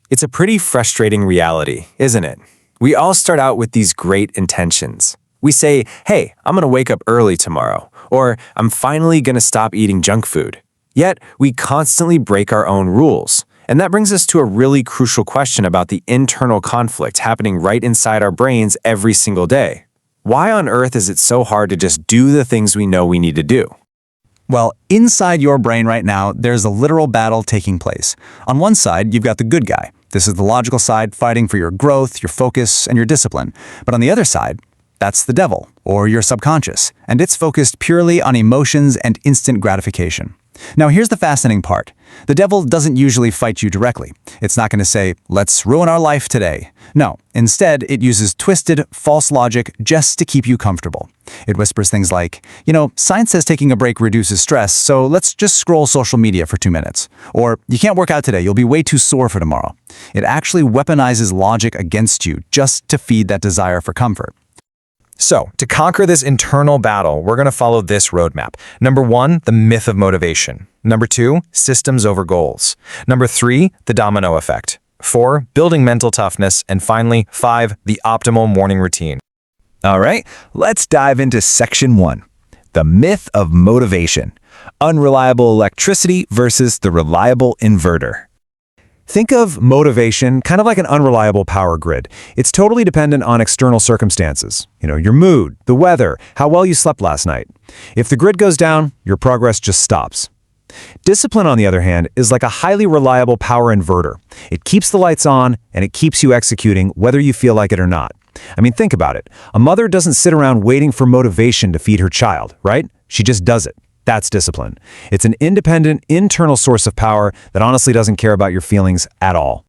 It's a pretty frustrating reality, isn't it? We all start out with these great intentions. We say, hey, I'm going to wake up early tomorrow, or I'm finally going to stop eating junk food. Yet, we constantly break our own rules. And that brings us to a really crucial question about the internal conflict happening right inside our brains every single day. Why on earth is it so hard to just do the things we know we need to do? Well, inside your brain right now, there's a literal battle taking place. On one side, you've got the good guy. This is the logical side fighting for your growth, your focus, and your discipline. But on the other side, that's the devil, or your subconscious, and it's focused purely on emotions and instant gratification. Now, here's the fascinating part. The devil doesn't usually fight you directly. It's not going to say, let's ruin our life today. No, instead, it uses twisted, false logic just to keep you comfortable. It whispers things like, science says taking a break reduces stress, so let's just scroll social media for 2 minutes. Or, you can't work out today, you'll be way too sore for tomorrow. It actually weaponizes logic against you just to feed that desire for comfort. So, to conquer this internal battle, we're going to follow this roadmap. Number 1, the myth of motivation. Number 2, systems over goals. Number 3, the domino effect. 4, building mental toughness. And finally, 5, the optimal morning routine. All right, let's dive into section 1. The myth of motivation. Unreliable electricity versus the reliable inverter. Think of motivation kind of like an unreliable power grid. It's totally dependent on external circumstances. Your mood, the weather, how well you slept last night. If the grid goes down, your progress just stops. Discipline, on the other hand, is like a highly reliable power inverter. It keeps the lights on, and it keeps you executing whether you feel like it or not. Think about it. A mother doesn't sit around waiting for motivation to feed her child, right? She just does it. That's discipline. It's an independent, internal source of power that honestly doesn't care about your feelings at all.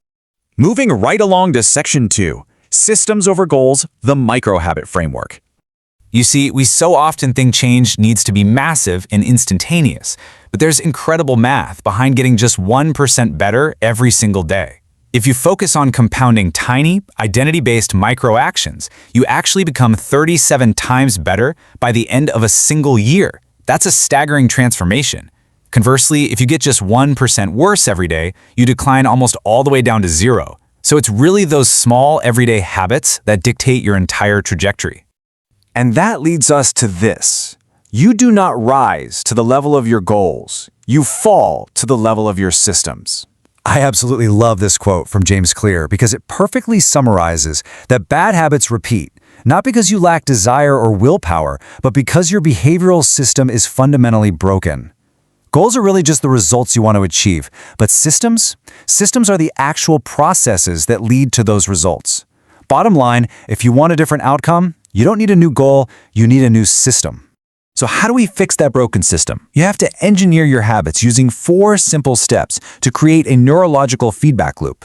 Moving right along to section 2, systems over goals, the micro-habit framework. You see, we so often think change needs to be massive and instantaneous, but there's incredible math behind getting just 1% better every single day. If you focus on compounding tiny, identity-based micro-actions, you actually become 37 times better by the end of a single year. That's a staggering transformation. Conversely, if you get just 1% worse every day, you decline almost all the way down to 0. So it's really those small, everyday habits that dictate your entire trajectory. And that leads us to this. You do not rise to the level of your goals. You fall to the level of your systems. I absolutely love this quote from James Clear because it perfectly summarizes that bad habits repeat, not because you lack desire or willpower, but because your behavioral system is fundamentally broken. Goals are really just the results you want to achieve, but systems are the actual processes that lead to those results. Bottom line, if you want a different outcome, you don't need a new goal, you need a new system. So how do we fix that broken system? You have to engineer your habits using 4 simple steps to create a neurological feedback loop.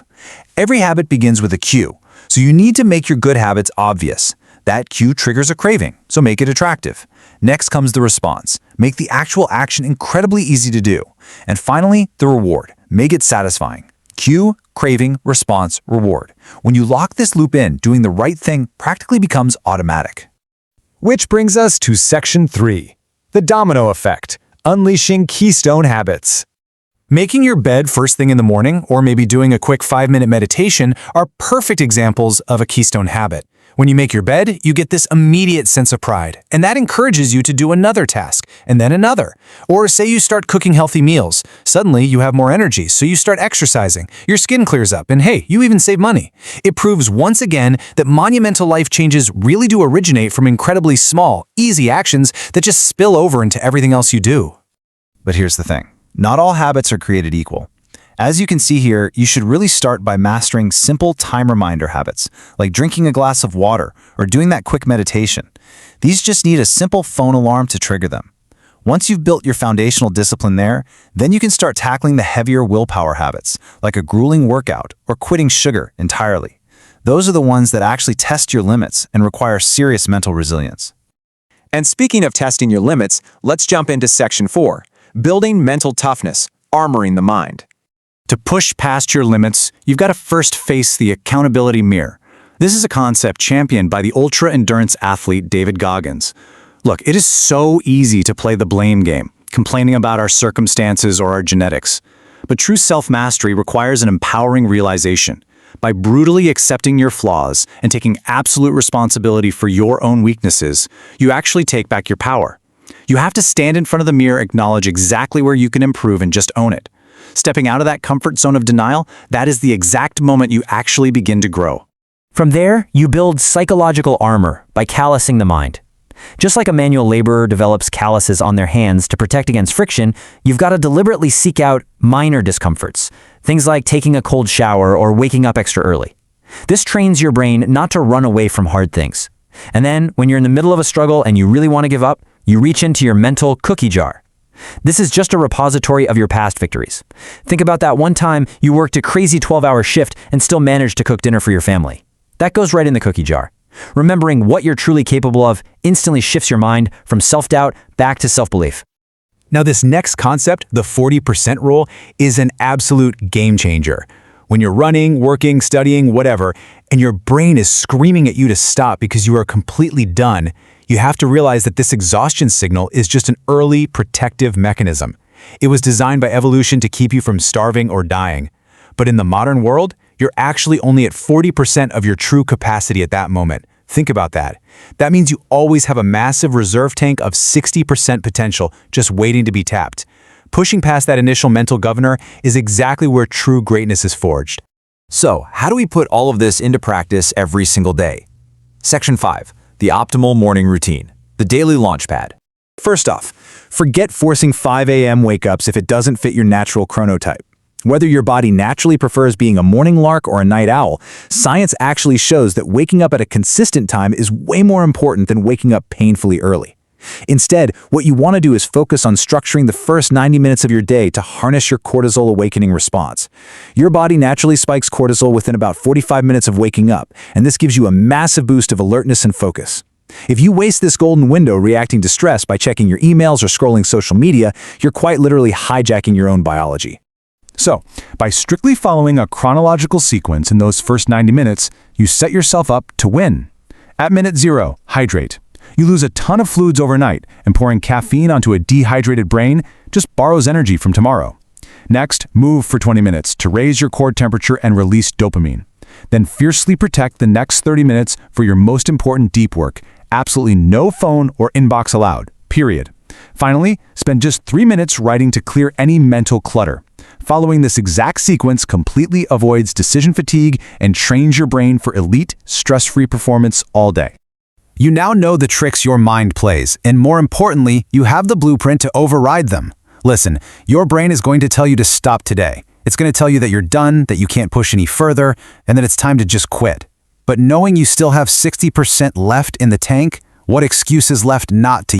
Every habit begins with a cue, so you need to make your good habits obvious. That cue triggers a craving, so make it attractive. Next comes the response. Make the actual action incredibly easy to do. And finally, the reward. Make it satisfying. Cue, craving, response, reward. When you lock this loop in, doing the right thing practically becomes automatic. Which brings us to section 3, the domino effect, unleashing keystone habits. Making your bed first thing in the morning, or maybe doing a quick 5-minute meditation, are perfect examples of a keystone habit. When you make your bed, you get this immediate sense of pride, and that encourages you to do another task, and then another. Or say you start cooking healthy meals. Suddenly, you have more energy, so you start exercising. Your skin clears up, and hey, you even save money. It proves once again that monumental life changes really do originate from incredibly small, easy actions that just spill over into everything else you do. But here's the thing. Not all habits are created equal. As you can see here, you should really start by mastering simple time reminder habits, like drinking a glass of water or doing that quick meditation. These just need a simple phone alarm to trigger them. Once you've built your foundational discipline there, then you can start tackling the heavier willpower habits, like a grueling workout or quitting sugar entirely. Those are the ones that actually test your limits and require serious mental resilience. And speaking of testing your limits, let's jump into section 4, building mental toughness, armoring the mind. To push past your limits, you've got to first face the accountability mirror. This is a concept championed by the ultra-endurance athlete David Goggins. Look, it is so easy to play the blame game, complaining about our circumstances or our genetics. But true self-mastery requires an empowering realization. By brutally accepting your flaws and taking absolute responsibility for your own weaknesses, you actually take back your power. You have to stand in front of the mirror, acknowledge exactly where you can improve, and just own it. Stepping out of that comfort zone of denial, that is the exact moment you actually begin to grow. From there, you build psychological armor by callousing the mind. Just like a manual laborer develops calluses on their hands to protect against friction, you've got to deliberately seek out minor discomforts, things like taking a cold shower or waking up extra early. This trains your brain not to run away from hard things. And then, when you're in the middle of a struggle and you really want to give up, you reach into your mental cookie jar. This is just a repository of your past victories. Think about that one time you worked a crazy 12-hour shift and still managed to cook dinner for your family. That goes right in the cookie jar. Remembering what you're truly capable of instantly shifts your mind from self-doubt back to self-belief. Now, this next concept, the 40% rule, is an absolute game changer. When you're running, working, studying, whatever, and your brain is screaming at you to stop because you are completely done, you have to realize that this exhaustion signal is just an early protective mechanism. It was designed by evolution to keep you from starving or dying. But in the modern world, you're actually only at 40% of your true capacity at that moment. Think about that. That means you always have a massive reserve tank of 60% potential just waiting to be tapped. Pushing past that initial mental governor is exactly where true greatness is forged. So, how do we put all of this into practice every single day? Section 5. The optimal morning routine. The daily launchpad. First off, forget forcing 5 a.m. wake-ups if it doesn't fit your natural chronotype. Whether your body naturally prefers being a morning lark or a night owl, science actually shows that waking up at a consistent time is way more important than waking up painfully early. Instead, what you want to do is focus on structuring the first 90 minutes of your day to harness your cortisol awakening response. Your body naturally spikes cortisol within about 45 minutes of waking up, and this gives you a massive boost of alertness and focus. If you waste this golden window reacting to stress by checking your emails or scrolling social media, you're quite literally hijacking your own biology. So, by strictly following a chronological sequence in those first 90 minutes, you set yourself up to win. At minute 0, hydrate. You lose a ton of fluids overnight, and pouring caffeine onto a dehydrated brain just borrows energy from tomorrow. Next, move for 20 minutes to raise your core temperature and release dopamine. Then fiercely protect the next 30 minutes for your most important deep work. Absolutely no phone or inbox allowed, period. Finally, spend just 3 minutes writing to clear any mental clutter. Following this exact sequence completely avoids decision fatigue and trains your brain for elite, stress-free performance all day. You now know the tricks your mind plays, and more importantly, you have the blueprint to override them. Listen, your brain is going to tell you to stop today. It's going to tell you that you're done, that you can't push any further, and that it's time to just quit. But knowing you still have 60% left in the tank, what excuse is left not to